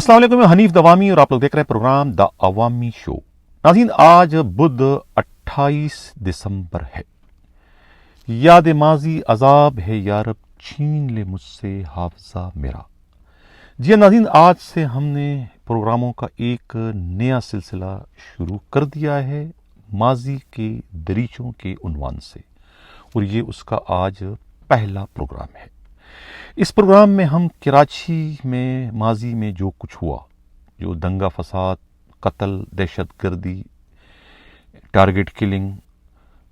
अस्सलाम वालेकुम, मैं हनीफ दवामी और आप लोग देख रहे हैं प्रोग्राम द अवामी शो। नाज़रीन, आज बुध 28 दिसंबर है। याद माजी अजाब है यारब, छीन ले मुझसे हाफजा मेरा। जी हाँ नाज़रीन, आज से हमने प्रोग्रामों का एक नया सिलसिला शुरू कर दिया है माजी के दरीचों के उन्वान से, और ये उसका आज पहला प्रोग्राम है। इस प्रोग्राम में हम कराची में माजी में जो कुछ हुआ, जो दंगा फसाद, कत्ल, दहशत गर्दी, टारगेट किलिंग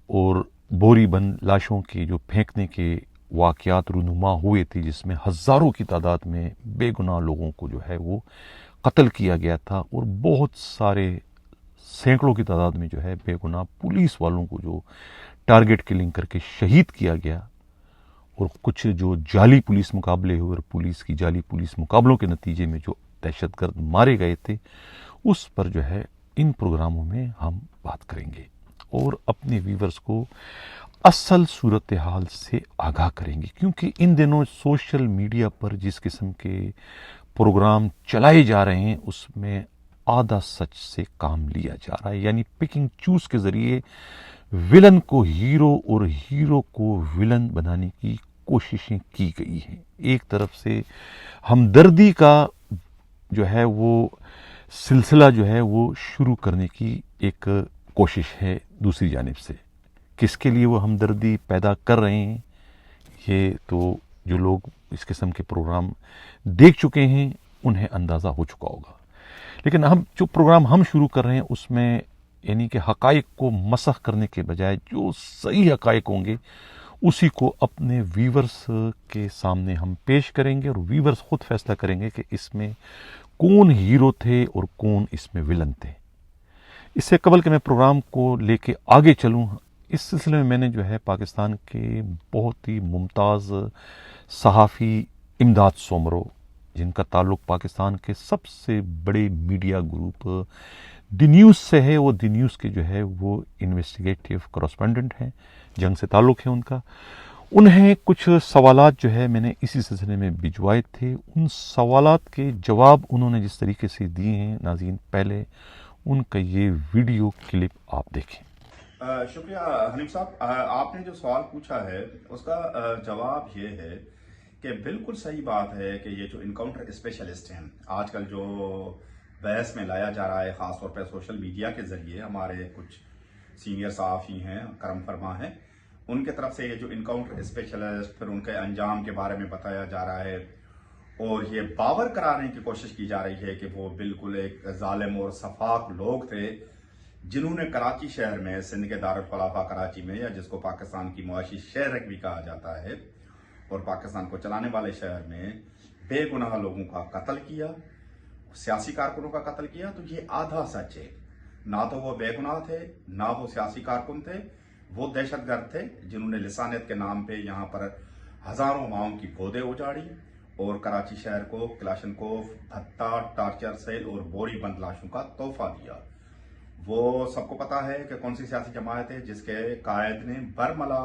और बोरी बंद लाशों के जो फेंकने के वाक़यात रूनुमा हुए थे, जिसमें हज़ारों की तादाद में बेगुनाह लोगों को जो है वो कत्ल किया गया था, और बहुत सारे सैकड़ों की तादाद में जो है बेगुनाह पुलिस वालों को जो टारगेट किलिंग करके शहीद किया गया, और कुछ जो जाली पुलिस मुकाबले हुए और पुलिस की जाली पुलिस मुकाबलों के नतीजे में जो दहशतगर्द मारे गए थे, उस पर जो है इन प्रोग्रामों में हम बात करेंगे और अपने व्यूवर्स को असल सूरत हाल से आगाह करेंगे। क्योंकि इन दिनों सोशल मीडिया पर जिस किस्म के प्रोग्राम चलाए जा रहे हैं, उसमें आधा सच से काम लिया जा रहा है, यानी पिकिंग चूज के जरिए विलन को हीरो और हीरो को विलन बनाने की कोशिशें की गई हैं। एक तरफ से हमदर्दी का जो है वो सिलसिला जो है वो शुरू करने की एक कोशिश है, दूसरी जानिब से किसके लिए वो हमदर्दी पैदा कर रहे हैं, ये तो जो लोग इस किस्म के प्रोग्राम देख चुके हैं उन्हें अंदाज़ा हो चुका होगा। लेकिन हम जो प्रोग्राम हम शुरू कर रहे हैं उसमें यानी कि हकाइक को मसख करने के बजाय जो सही हकाइक होंगे उसी को अपने व्यूवर्स के सामने हम पेश करेंगे, और व्यूवर्स खुद फैसला करेंगे कि इसमें कौन हीरो थे और कौन इसमें विलन थे। इससे कबल कि मैं प्रोग्राम को लेके आगे चलूं, इस सिलसिले में मैंने जो है पाकिस्तान के बहुत ही मुमताज़ सहाफ़ी इमदाद सोमरो, जिनका ताल्लुक़ पाकिस्तान के सबसे बड़े मीडिया ग्रुप दी न्यूज़ से है, वो दी न्यूज़ के जो है वो इन्वेस्टिगेटिव कॉरेस्पॉन्डेंट हैं, जंग से ताल्लुक़ है उनका। उन्हें कुछ सवालात जो है मैंने इसी सिलसिले में भिजवाए थे। उन सवालात के जवाब उन्होंने जिस तरीके से दिए हैं, नाज़रीन पहले उनका ये वीडियो क्लिप आप देखें। शुक्रिया हनीफ साहब, आपने जो सवाल पूछा है उसका जवाब ये है कि बिल्कुल सही बात है कि ये जो इनकाउंटर स्पेशलिस्ट हैं आजकल जो बहस में लाया जा रहा है, ख़ासतौर पर सोशल मीडिया के ज़रिए हमारे कुछ सीनियर सहाफ़ी हैं, करम फरमा हैं, उनके तरफ से ये जो इनकाउंटर स्पेशलिस्ट फिर उनके अंजाम के बारे में बताया जा रहा है, और ये बावर कराने की कोशिश की जा रही है कि वो बिल्कुल एक जालिम और सफाक लोग थे जिन्होंने कराची शहर में, सिंध के दारुल खिलाफा कराची में, या जिसको पाकिस्तान की मुआशी शहर भी कहा जाता है और पाकिस्तान को चलाने वाले शहर में, बेगुनाह लोगों का कत्ल किया, सियासी कारकुनों का कत्ल किया। तो ये आधा सच है, ना तो वो बेगुनाह थे ना वो सियासी कारकुन थे, वो दहशतगर्द थे जिन्होंने लिसानियत के नाम पे यहाँ पर हजारों माओं की गोदें उजाड़ी और कराची शहर को क्लाशनकोफ, भत्ता, टार्चर सेल और बोरी बंद लाशों का तोहफा दिया। वो सबको पता है कि कौन सी सियासी जमात है जिसके कायद ने बरमला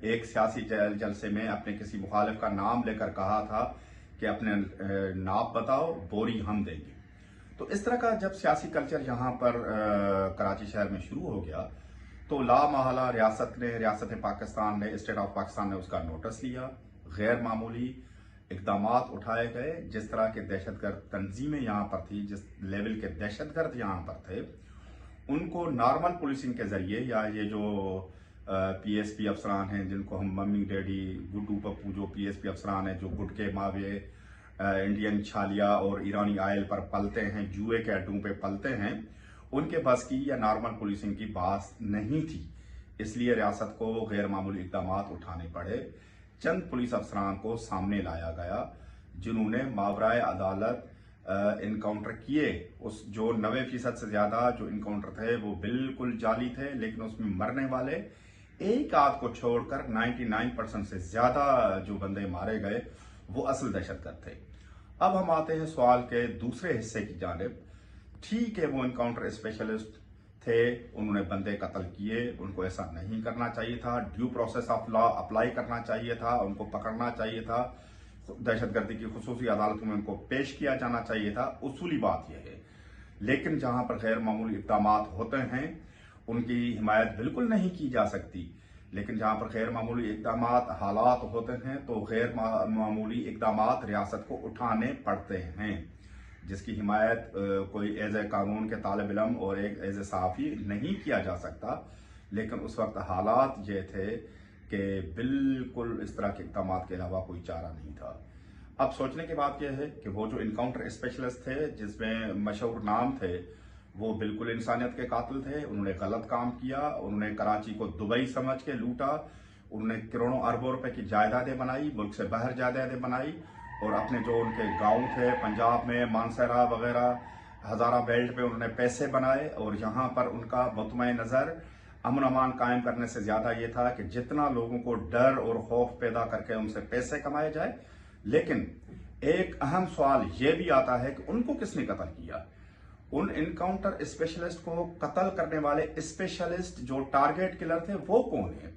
एक सियासी जलसे में अपने किसी मुखालिफ का नाम लेकर कहा था कि अपने नाप बताओ, बोरी हम देंगे। तो इस तरह का जब सियासी कल्चर यहाँ पर कराची शहर में शुरू हो गया तो लामहला रियासत पाकिस्तान ने, स्टेट ऑफ पाकिस्तान ने उसका नोटिस लिया। गैर मामूली इकदाम उठाए गए। जिस तरह के दहशतगर्द तंजीमें यहाँ पर थी, जिस लेवल के दहशतगर्द यहाँ पर थे, उनको नॉर्मल पुलिसिंग के जरिए, या ये जो पीएसपी अफसरान हैं जिनको हम मम्मी डैडी गुड्डू पप्पू, जो पीएसपी अफसरान हैं जो गुटके मावे, इंडियन छालिया और ईरानी आयल पर पलते हैं, जुए के अड्डों पे पलते हैं, उनके बस की या नॉर्मल पुलिसिंग की बात नहीं थी। इसलिए रियासत को गैर मामूली इकदाम उठाने पड़े। चंद पुलिस अफसरान को सामने लाया गया जिन्होंने मावराए अदालत इनकाउंटर किए। उस जो 90% से ज्यादा जो इनकाउंटर थे वो बिल्कुल जाली थे, लेकिन उसमें मरने वाले एक आध को छोड़कर 99% से ज्यादा जो बंदे मारे गए वो असल दहशतगर्द थे। अब हम आते हैं सवाल के दूसरे हिस्से की जानिब। ठीक है, वो इनकाउंटर स्पेशलिस्ट थे, उन्होंने बंदे कत्ल किए, उनको ऐसा नहीं करना चाहिए था, due process of law apply करना चाहिए था, उनको पकड़ना चाहिए था, दहशत गर्दी की खुसूसी अदालतों में उनको पेश किया जाना चाहिए था। उसूली बात यह है, लेकिन जहां पर गैर मामूली इक़दाम होते हैं उनकी हिमायत बिल्कुल नहीं की जा सकती। लेकिन जहां पर गैर मामूली इक़दाम हालात होते हैं तो गैर मामूली इक़दाम रियासत को उठाने पड़ते हैं, जिसकी हिमायत कोई एज ए कानून के तालिब इल्म और एक एज ए सहाफ़ी नहीं किया जा सकता। लेकिन उस वक्त हालात ये थे कि बिल्कुल इस तरह के इक़दाम के अलावा कोई चारा नहीं था। अब सोचने की बात यह है कि वो जो इनकाउंटर स्पेशलिस्ट थे जिसमें मशहूर नाम थे, वो बिल्कुल इंसानियत के कातिल थे। उन्होंने गलत काम किया, उन्होंने कराची को दुबई समझ के लूटा, उन्होंने करोड़ों अरबों रुपए की जायदादें बनाई, मुल्क से बाहर जायदादें बनाई, और अपने जो उनके गांव थे पंजाब में मानसरा वगैरह हजारा बेल्ट पे उन्होंने पैसे बनाए, और यहाँ पर उनका मुतमईन नज़र अमन अमान कायम करने से ज्यादा ये था कि जितना लोगों को डर और खौफ पैदा करके उनसे पैसे कमाए जाए। लेकिन एक अहम सवाल ये भी आता है कि उनको किसने कत्ल किया। उन इनकाउंटर स्पेशलिस्ट को कत्ल करने वाले स्पेशलिस्ट जो टारगेट किलर थे वो कौन है,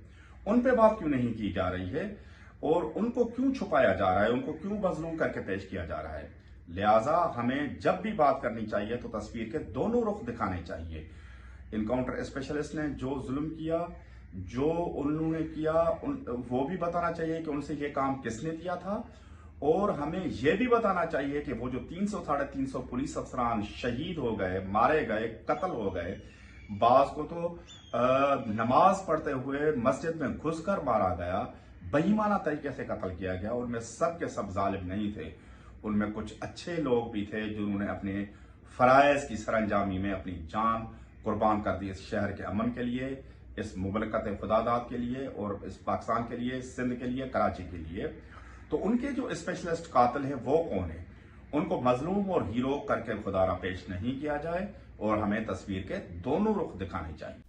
उन पे बात क्यों नहीं की जा रही है, और उनको क्यों छुपाया जा रहा है, उनको क्यों मजलूम करके पेश किया जा रहा है। लिहाजा हमें जब भी बात करनी चाहिए तो तस्वीर के दोनों रुख दिखाने चाहिए। इनकाउंटर स्पेशलिस्ट ने जो जुल्म किया, जो उन्होंने किया, वो भी बताना चाहिए कि उनसे ये काम किसने किया था, और हमें यह भी बताना चाहिए कि वो जो 300 साढ़े 300 पुलिस अफसरान शहीद हो गए, मारे गए, कत्ल हो गए, बाज को तो नमाज पढ़ते हुए मस्जिद में घुसकर मारा गया, बेईमाना तरीके से कत्ल किया गया। उनमें सब के सब जालिम नहीं थे, उनमें कुछ अच्छे लोग भी थे जिन्होंने अपने फराइज की सरंजामी में अपनी जान कुर्बान कर दी, इस शहर के अमन के लिए, इस मुमलकत खुदादाद के लिए, और इस पाकिस्तान के लिए, सिंध के लिए, कराची के लिए। तो उनके जो स्पेशलिस्ट कातिल है वो कौन है, उनको मजलूम और हीरो करके खुदारा पेश नहीं किया जाए, और हमें तस्वीर के दोनों रुख दिखाने चाहिए।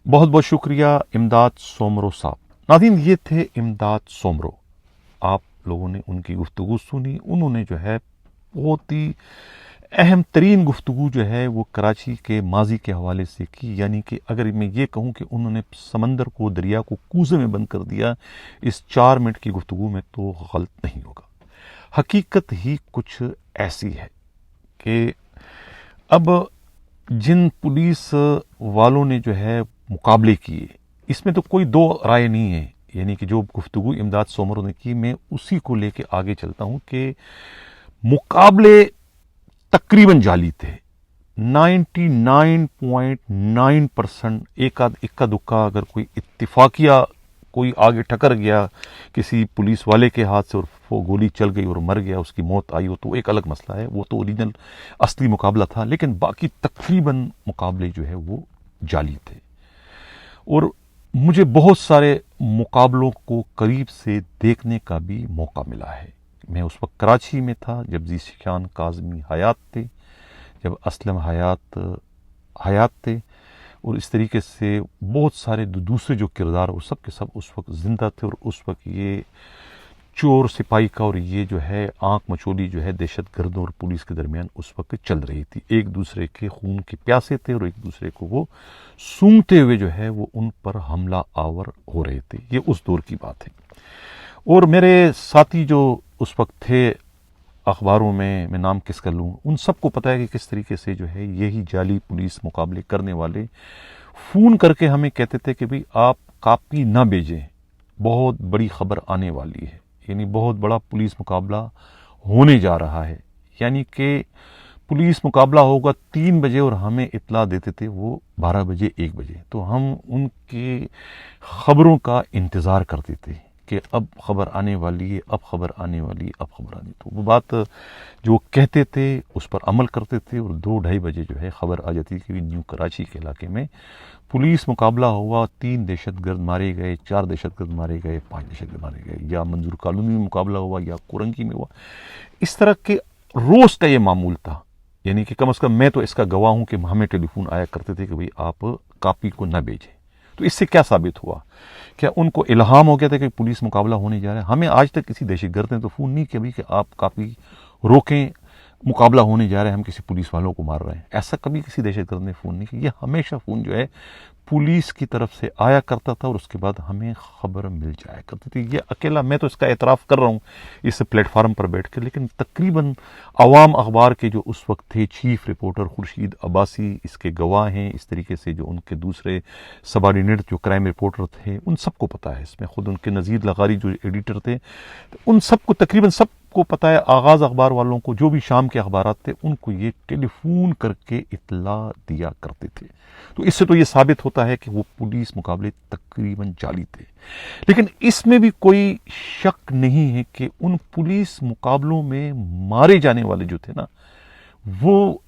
बहुत बहुत शुक्रिया इमदाद सोमरो साहब। नाज़रीन, ये थे इमदाद सोमरो। आप लोगों ने उनकी गुफ्तगू सुनी। उन्होंने जो है बहुत ही अहम तरीन गुफ्तगू जो है वो कराची के माजी के हवाले से की। यानी कि अगर मैं ये कहूँ कि उन्होंने समंदर को, दरिया को कूजे में बंद कर दिया इस 4 मिनट की गुफ्तगू में, तो गलत नहीं होगा। हकीकत ही कुछ ऐसी है कि अब जिन पुलिस वालों ने जो है मुकाबले किए, इसमें तो कोई दो राय नहीं है। यानी कि जो गुफ्तगू इमदाद सोमरो ने की, मैं उसी को लेके आगे चलता हूँ कि मुकाबले तकरीबन जाली थे। 99.9% इक्का दुक्का अगर कोई इत्तिफाकिया कोई आगे टकर गया किसी पुलिस वाले के हाथ से और वो गोली चल गई और मर गया, उसकी मौत आई हो, तो एक अलग मसला है, वो तो ओरिजिनल असली मुकाबला था। लेकिन बाकी तकरीबन मुकाबले जो है वो जाली थे। और मुझे बहुत सारे मुकाबलों को करीब से देखने का भी मौका मिला है। मैं उस वक्त कराची में था जब ज़ीशान काज़मी हयात थे, जब असलम हयात थे, और इस तरीके से बहुत सारे दूसरे जो किरदार वो सब के सब उस वक्त ज़िंदा थे। और उस वक्त ये चोर सिपाही का और ये जो है आंख मचोली जो है दहशत गर्दों और पुलिस के दरमियान उस वक्त चल रही थी। एक दूसरे के खून के प्यासे थे और एक दूसरे को वो सूंघते हुए जो है वो उन पर हमला आवर हो रहे थे। ये उस दौर की बात है। और मेरे साथी जो उस वक्त थे अखबारों में, मैं नाम किसका लूँ, उन सबको पता है कि किस तरीके से जो है यही जाली पुलिस मुकाबले करने वाले फ़ोन करके हमें कहते थे कि भाई आप कापी ना भेजें, बहुत बड़ी खबर आने वाली है, यानी बहुत बड़ा पुलिस मुकाबला होने जा रहा है। यानी कि पुलिस मुकाबला होगा 3 बजे और हमें इत्तला देते थे वो 12 बजे 1 बजे। तो हम उनके खबरों का इंतज़ार करते थे कि अब खबर आने वाली है, अब खबर आने वाली है, अब खबर आने। तो वो बात जो कहते थे उस पर अमल करते थे, और 2-2:30 बजे जो है खबर आ जाती थी कि न्यू कराची के इलाके में पुलिस मुकाबला हुआ, 3 दहशतगर्द मारे गए, 4 दहशतगर्द मारे गए, 5 दहशतगर्द मारे गए, या मंजूर कॉलोनी में मुकाबला हुआ या कोरंगी में हुआ। इस तरह के रोज़ का ये मामूल था। यानी कि कम अज़ कम मैं तो इसका गवाह हूँ कि हमें टेलीफोन आया करते थे कि भाई आप कापी को न भेजें। तो इससे क्या साबित हुआ? क्या उनको इल्हाम हो गया था कि पुलिस मुकाबला होने जा रहा है? हमें आज तक किसी दहशतगर्द ने तो फ़ोन नहीं किया भाई कि आप कापी रोकें, मुकाबला होने जा रहा है, हम किसी पुलिस वालों को मार रहे हैं। ऐसा कभी किसी दहशतगर्द ने फ़ोन नहीं किया। ये हमेशा फ़ोन जो है पुलिस की तरफ से आया करता था और उसके बाद हमें खबर मिल जाया करती थी। ये अकेला मैं तो इसका एतराफ़ कर रहा हूँ इस प्लेटफार्म पर बैठ कर, लेकिन तकरीबन अवाम अखबार के जो उस वक्त थे चीफ रिपोर्टर खुर्शीद अब्बासी इसके गवाह हैं। इस तरीके से जो उनके दूसरे सबॉर्डिनेट जो क्राइम रिपोर्टर थे उन सबको पता है, इसमें खुद उनके नज़ीर लगारी जो एडिटर थे उन सबको तकरीबन सबको पता है। आगाज़ अखबार वालों को जो भी शाम के अखबारात थे उनको ये टेलीफोन करके इत्तला दिया करते थे। तो इससे तो ये साबित होता है कि वो पुलिस मुकाबले तकरीबन जाली थे। लेकिन इसमें भी कोई शक नहीं है कि उन पुलिस मुकाबलों में मारे जाने वाले जो थे ना, वो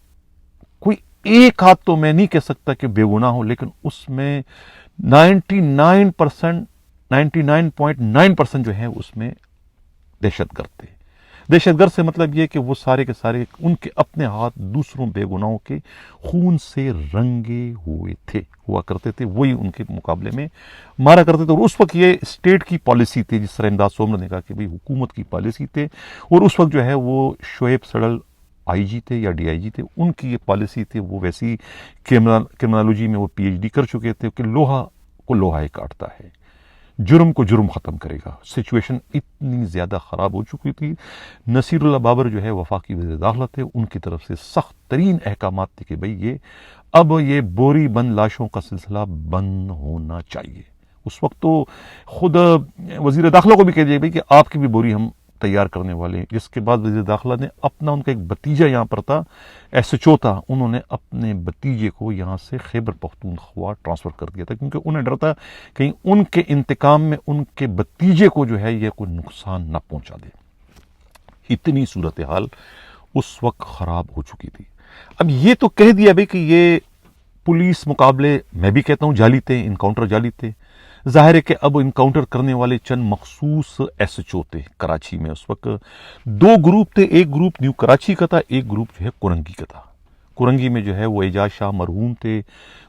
कोई एक हाथ तो मैं नहीं कह सकता कि बेगुनाह हो, लेकिन उसमें 99.9% जो है उसमें दहशतगर्द थे। दहशतगर्द से मतलब ये कि वो सारे के सारे उनके अपने हाथ दूसरों बेगुनाहों के खून से रंगे हुआ करते थे, वही उनके मुकाबले में मारा करते थे। और उस वक्त ये स्टेट की पॉलिसी थी, जिस तरह इमदाद सोमर ने कहा कि भाई हुकूमत की पॉलिसी थे। और उस वक्त जो है वो शोएब सड़ल आईजी थे या डीआईजी थे, उनकी ये पॉलिसी थी। वो वैसी क्रिमिनोलॉजी में वो पीएचडी कर चुके थे कि लोहा को लोहा ही काटता है, जुर्म को जुर्म ख़त्म करेगा। सिचुएशन इतनी ज़्यादा ख़राब हो चुकी थी। नसीरुल्लाह बाबर जो है वफाकी वज़ीर दाखिला थे, उनकी तरफ से सख्त तरीन अहकामात थे कि भाई अब ये बोरी बंद लाशों का सिलसिला बंद होना चाहिए। उस वक्त तो खुद वज़ीर दाखिला को भी कह दिया भाई कि आपकी भी बोरी हम तैयार करने वाले हैं। जिसके बाद वज़ीर दाखिला ने अपना, उनका एक भतीजा यहाँ पर था, एसएचओ था, उन्होंने अपने भतीजे को यहाँ से खैबर पख्तूनख्वा ट्रांसफ़र कर दिया था, क्योंकि उन्हें डर था कहीं उनके इंतकाम में उनके भतीजे को जो है ये कोई नुकसान न पहुँचा दे। इतनी सूरत हाल उस वक्त ख़राब हो चुकी थी। अब ये तो कह दिया भाई कि ये पुलिस मुकाबले मैं भी कहता हूँ जाली थे, इनकाउंटर जाली थे। जाहिर है कि अब इनकाउंटर करने वाले चंद मखसूस एसएचओ थे कराची में। उस वक्त दो ग्रुप थे, एक ग्रुप न्यू कराची का था, एक ग्रुप जो है कुरंगी का था। कुरंगी में जो है वो एजाज शाह मरहूम थे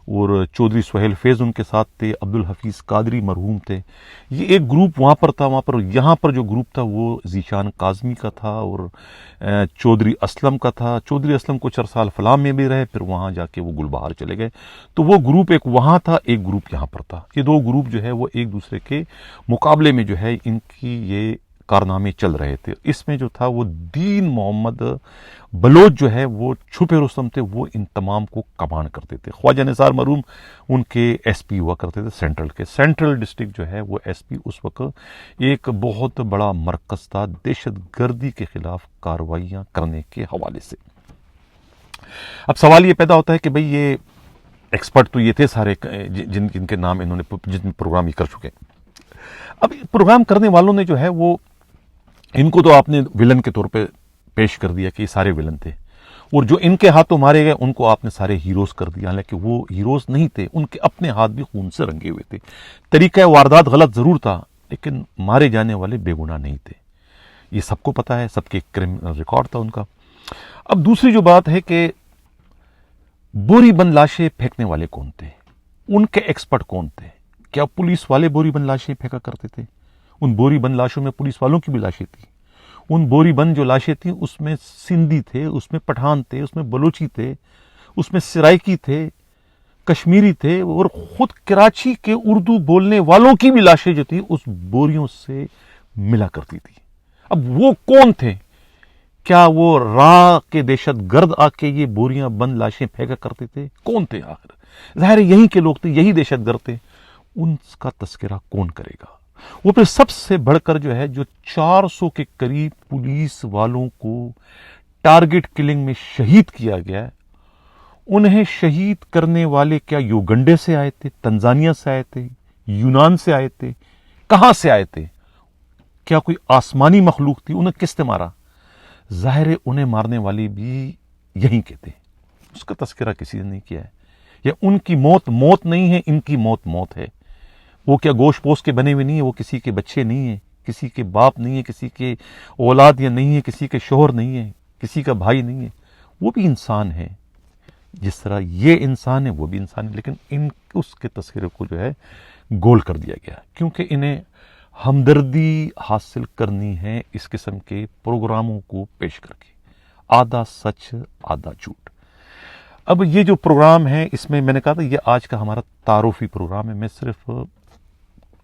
और चौधरी सुहेल फैज़ उनके साथ थे, अब्दुल हफीज़ कादरी मरहूम थे। ये एक ग्रुप वहाँ पर था। वहाँ पर यहाँ पर जो ग्रुप था वो जीशान काज़मी का था और चौधरी असलम का था। चौधरी असलम कुछ अरसाल फलाम में भी रहे, फिर वहाँ जाके वो गुलबहार चले गए। तो वो ग्रुप एक वहाँ था, एक ग्रुप यहाँ पर था। ये दो ग्रुप जो है वो एक दूसरे के मुकाबले में जो है इनकी ये कारनामे चल रहे थे। इसमें जो था वो दीन मोहम्मद बलोच जो है वो छुपे रुस्तम थे, वो इन तमाम को कमान करते थे। ख्वाजा निसार मरहूम उनके एसपी हुआ करते थे सेंट्रल के। सेंट्रल डिस्ट्रिक्ट जो है वो एसपी उस वक्त एक बहुत बड़ा मरकज था दहशत गर्दी के खिलाफ कार्रवाइयाँ करने के हवाले से। अब सवाल ये पैदा होता है कि भाई ये एक्सपर्ट तो ये थे सारे जिनके नाम इन्होंने जिन प्रोग्राम ये कर चुके। अब प्रोग्राम करने वालों ने जो है वो इनको तो आपने विलन के तौर पे पेश कर दिया कि ये सारे विलन थे, और जो इनके हाथों मारे गए उनको आपने सारे हीरोज कर दिया। हालांकि वो हीरोज नहीं थे, उनके अपने हाथ भी खून से रंगे हुए थे। तरीका वारदात गलत जरूर था, लेकिन मारे जाने वाले बेगुनाह नहीं थे। ये सबको पता है, सबके क्रिमिनल रिकॉर्ड था उनका। अब दूसरी जो बात है कि बोरी बंद लाशें फेंकने वाले कौन थे, उनके एक्सपर्ट कौन थे? क्या पुलिस वाले बोरी बंद लाशें फेंका करते थे? उन बोरी बंद लाशों में पुलिस वालों की भी लाशें थी। उन बोरी बंद जो लाशें थी उसमें सिंधी थे, उसमें पठान थे, उसमें बलोची थे, उसमें सराइकी थे, कश्मीरी थे, और खुद कराची के उर्दू बोलने वालों की भी लाशें जो थी उस बोरियों से मिला करती थी। अब वो कौन थे? क्या वो राह के दहशत गर्द आके ये बोरियां बंद लाशें फेंका करते थे? कौन थे आखिर? जाहिर यहीं के लोग थे, यही दहशत गर्द थे। उनका तस्करा कौन करेगा? वो फिर सबसे बढ़कर जो है जो 400 के करीब पुलिस वालों को टारगेट किलिंग में शहीद किया गया, उन्हें शहीद करने वाले क्या युगंडे से आए थे, तंजानिया से आए थे, यूनान से आए थे, कहां से आए थे? क्या कोई आसमानी मखलूक थी? उन्हें किसने मारा? जाहिर है उन्हें मारने वाले भी यहीं के थे। उसका तस्करा किसी ने नहीं किया है। या उनकी मौत मौत नहीं है, इनकी मौत मौत है। वो क्या गोश्त पोस्ट के बने हुए नहीं है, वो किसी के बच्चे नहीं है, किसी के बाप नहीं है, किसी के औलाद या नहीं है, किसी के शोहर नहीं है, किसी का भाई नहीं है। वो भी इंसान है, जिस तरह ये इंसान है वो भी इंसान है। लेकिन इन उसके तस्करे को जो है गोल कर दिया गया, क्योंकि इन्हें हमदर्दी हासिल करनी है इस किस्म के प्रोग्रामों को पेश करके। आधा सच आधा झूठ। اب یہ جو پروگرام ہے اس میں نے کہا تھا یہ آج کا ہمارا تعارفی پروگرام ہے. میں صرف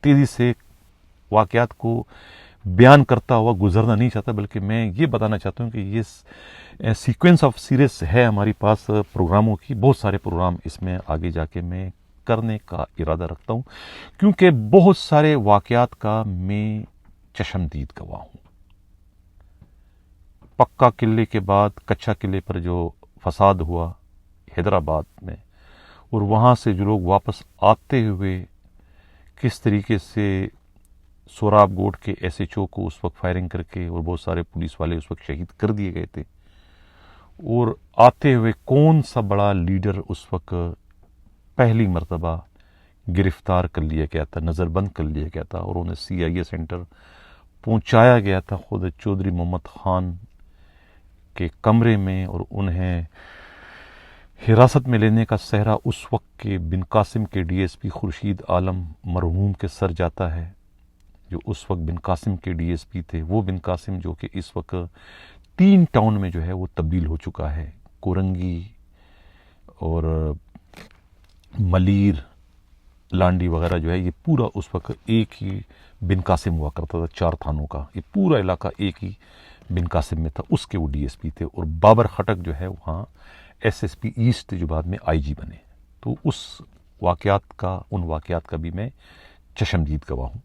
تیزی سے واقعات کو بیان کرتا ہوا گزرنا نہیں چاہتا, بلکہ میں یہ بتانا چاہتا ہوں کہ یہ سیکوینس آف سیریز ہے ہماری پاس پروگراموں کی. بہت سارے پروگرام اس میں آگے جا کے میں کرنے کا ارادہ رکھتا ہوں, کیونکہ بہت سارے واقعات کا میں چشمدید گواہ ہوں. پکا قلعے کے بعد کچا قلعے پر جو فساد ہوا حیدرآباد میں, اور وہاں سے جو لوگ واپس آتے ہوئے کس طریقے سے سوراب گوٹ کے ایس ایچ او کو اس وقت فائرنگ کر کے, اور بہت سارے پولیس والے اس وقت شہید کر دیے گئے تھے, اور آتے ہوئے کون سا بڑا لیڈر اس وقت پہلی مرتبہ گرفتار کر لیا گیا تھا, نظر بند کر لیا گیا تھا, اور انہیں سی آئی اے سینٹر پہنچایا گیا تھا خود چودھری محمد خان کے کمرے میں, اور انہیں حراست میں لینے کا صحرا اس وقت کے بن قاسم کے ڈی ایس پی خورشید عالم مرحوم کے سر جاتا ہے, جو اس وقت بن قاسم کے ڈی ایس پی تھے. وہ بن قاسم جو کہ اس وقت 3 ٹاؤن میں جو ہے وہ تبدیل ہو چکا ہے, کورنگی اور ملیر لانڈی وغیرہ جو ہے, یہ پورا اس وقت ایک ہی بن قاسم ہوا کرتا تھا. 4 تھانوں کا یہ پورا علاقہ ایک ہی بن قاسم میں تھا, اس کے وہ ڈی ایس پی تھے. اور بابر خٹک جو ہے وہاں ایس ایس پی ایسٹ جو بعد میں آئی جی بنے. تو ان واقعات کا بھی میں چشمدید گواہ ہوں.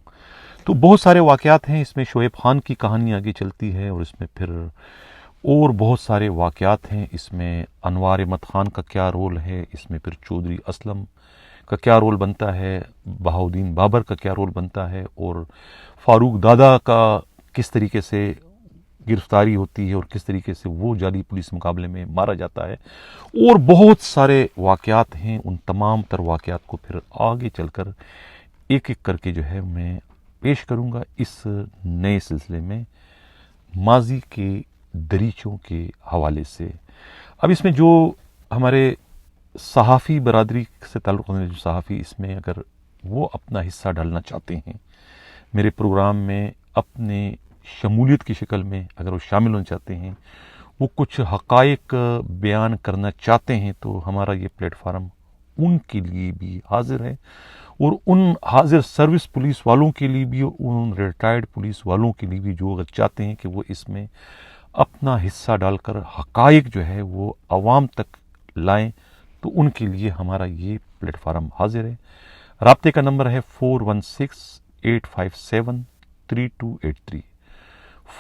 تو بہت سارے واقعات ہیں اس میں. شعیب خان کی کہانی آگے چلتی ہے, اور اس میں پھر اور بہت سارے واقعات ہیں اس میں. انوار احمد خان کا کیا رول ہے اس میں, پھر چودھری اسلم کا کیا رول بنتا ہے, بہاؤدین بابر کا کیا رول بنتا ہے, اور فاروق دادا کا کس طریقے سے گرفتاری ہوتی ہے, اور کس طریقے سے وہ جعلی پولیس مقابلے میں مارا جاتا ہے, اور بہت سارے واقعات ہیں. ان تمام تر واقعات کو پھر آگے چل کر ایک ایک کر کے جو ہے میں پیش کروں گا اس نئے سلسلے میں ماضی کے دریچوں کے حوالے سے. اب اس میں جو ہمارے صحافی برادری سے تعلق رکھنے جو صحافی اس میں اگر وہ اپنا حصہ ڈالنا چاہتے ہیں میرے پروگرام میں, اپنے شمولیت کی شکل میں اگر وہ شامل ہونا چاہتے ہیں, وہ کچھ حقائق بیان کرنا چاہتے ہیں, تو ہمارا یہ پلیٹ فارم ان کے لیے بھی حاضر ہے, اور ان حاضر سروس پولیس والوں کے لیے بھی, ان ریٹائرڈ پولیس والوں کے لیے بھی جو اگر چاہتے ہیں کہ وہ اس میں اپنا حصہ ڈال کر حقائق جو ہے وہ عوام تک لائیں, تو ان کے لیے ہمارا یہ پلیٹ فارم حاضر ہے. رابطے کا نمبر ہے 4168573283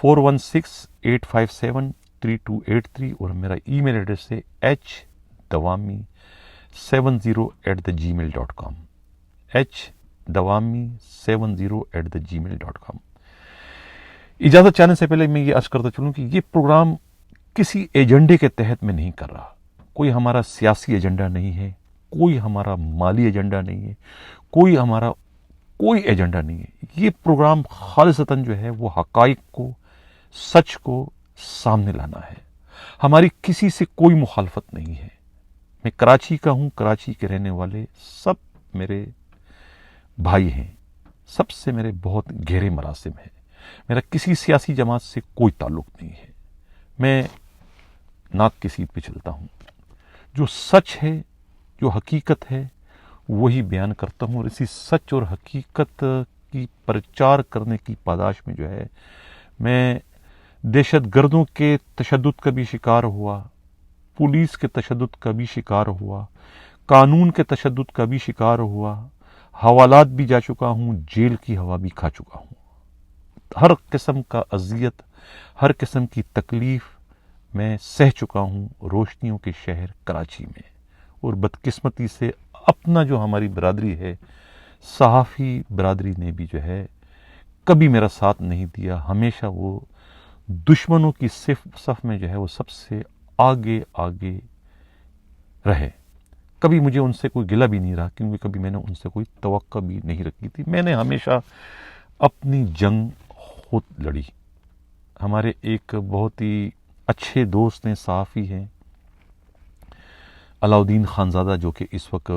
4168573283, اور میرا ای میل ایڈریس ہے hdawami70@gmail.com hdawami70@gmail.com. اجازت چاہنے سے پہلے میں یہ عرض کرتا چلوں کہ یہ پروگرام کسی ایجنڈے کے تحت میں نہیں کر رہا. کوئی ہمارا سیاسی ایجنڈا نہیں ہے, کوئی ہمارا مالی ایجنڈا نہیں ہے, کوئی ہمارا کوئی ایجنڈا نہیں ہے. یہ پروگرام خالصتاً جو ہے وہ حقائق کو, سچ کو سامنے لانا ہے. ہماری کسی سے کوئی مخالفت نہیں ہے. میں کراچی کا ہوں, کراچی کے رہنے والے سب میرے بھائی ہیں, سب سے میرے بہت گہرے مراسم ہیں. میرا کسی سیاسی جماعت سے کوئی تعلق نہیں ہے. میں ناک کی سیٹ پہ چلتا ہوں. جو سچ ہے, جو حقیقت ہے, وہی بیان کرتا ہوں, اور اسی سچ اور حقیقت کی پرچار کرنے کی پاداش میں جو ہے میں دہشت گردوں کے تشدد کا بھی شکار ہوا, پولیس کے تشدد کا بھی شکار ہوا, قانون کے تشدد کا بھی شکار ہوا, حوالات بھی جا چکا ہوں, جیل کی ہوا بھی کھا چکا ہوں. ہر قسم کا اذیت, ہر قسم کی تکلیف میں سہ چکا ہوں روشنیوں کے شہر کراچی میں. اور بدقسمتی سے اپنا جو ہماری برادری ہے, صحافی برادری نے بھی جو ہے کبھی میرا ساتھ نہیں دیا. ہمیشہ وہ دشمنوں کی صف میں جو ہے وہ سب سے آگے رہے. کبھی مجھے ان سے کوئی گلہ بھی نہیں رہا, کیونکہ کبھی میں نے ان سے کوئی توقع بھی نہیں رکھی تھی. میں نے ہمیشہ اپنی جنگ خود لڑی. ہمارے ایک بہت ہی اچھے دوست ہیں, صحافی ہیں, علاؤدین خانزادہ, جو کہ اس وقت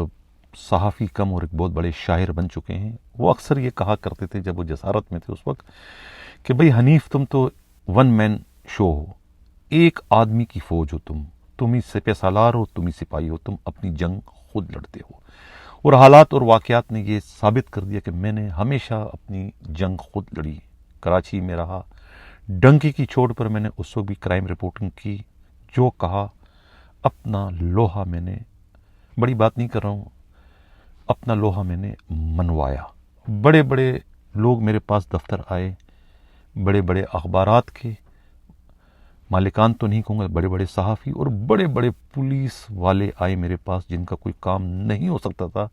صحافی کم اور ایک بہت بڑے شاعر بن چکے ہیں. وہ اکثر یہ کہا کرتے تھے جب وہ جسارت میں تھے اس وقت کہ بھئی حنیف تم تو 1 مین شو ہو, ایک آدمی کی فوج ہو, تم ہی سپہ سالار ہو، تم ہی سپاہی ہو، تم اپنی جنگ خود لڑتے ہو۔ اور حالات اور واقعات نے یہ ثابت کر دیا کہ میں نے ہمیشہ اپنی جنگ خود لڑی۔ کراچی میں رہا، ڈنکی کی چوٹ پر میں نے اس وقت بھی کرائم رپورٹنگ کی، جو کہا اپنا لوہا میں نے، بڑی بات نہیں کر رہا ہوں، اپنا لوہا میں نے منوایا۔ بڑے بڑے لوگ میرے پاس دفتر آئے، بڑے بڑے اخبارات کے مالکان تو نہیں کہوں گا، بڑے بڑے صحافی اور بڑے بڑے پولیس والے آئے میرے پاس، جن کا کوئی کام نہیں ہو سکتا تھا،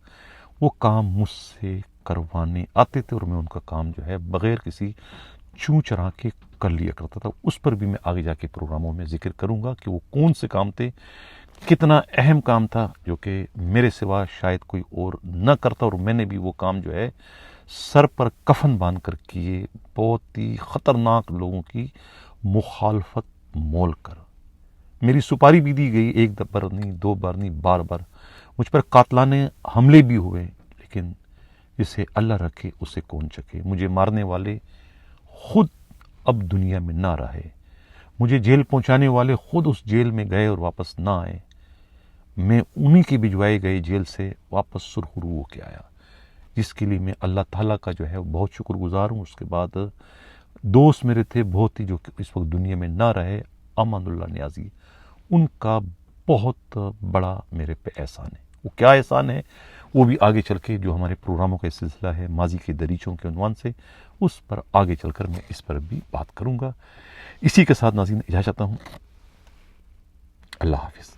وہ کام مجھ سے کروانے آتے تھے، اور میں ان کا کام جو ہے بغیر کسی چوں چرا کے کر لیا کرتا تھا۔ اس پر بھی میں آگے جا کے پروگراموں میں ذکر کروں گا کہ وہ کون سے کام تھے، کتنا اہم کام تھا، جو کہ میرے سوا شاید کوئی اور نہ کرتا، اور میں نے بھی وہ کام جو ہے سر پر کفن باندھ کر کیے، بہت ہی خطرناک لوگوں کی مخالفت مول کر۔ میری سپاری بھی دی گئی، ایک بار نہیں، دو بار نہیں، بار بار مجھ پر قاتلانے حملے بھی ہوئے، لیکن جسے اللہ رکھے اسے کون چکے۔ مجھے مارنے والے خود اب دنیا میں نہ رہے، مجھے جیل پہنچانے والے خود اس جیل میں گئے اور واپس نہ آئے، میں انہی کے بھجوائے گئے جیل سے واپس سرخرو ہو کے آیا، جس کے لیے میں اللہ تعالیٰ کا جو ہے بہت شکر گزار ہوں۔ اس کے بعد دوست میرے تھے بہت ہی، جو کہ اس وقت دنیا میں نہ رہے، امان اللہ نیازی، ان کا بہت بڑا میرے پہ احسان ہے۔ وہ کیا احسان ہے، وہ بھی آگے چل کے جو ہمارے پروگراموں کا سلسلہ ہے ماضی کے دریچوں کے عنوان سے، اس پر آگے چل کر میں اس پر بھی بات کروں گا۔ اسی کے ساتھ ناظرین اجازت چاہتا ہوں، اللہ حافظ۔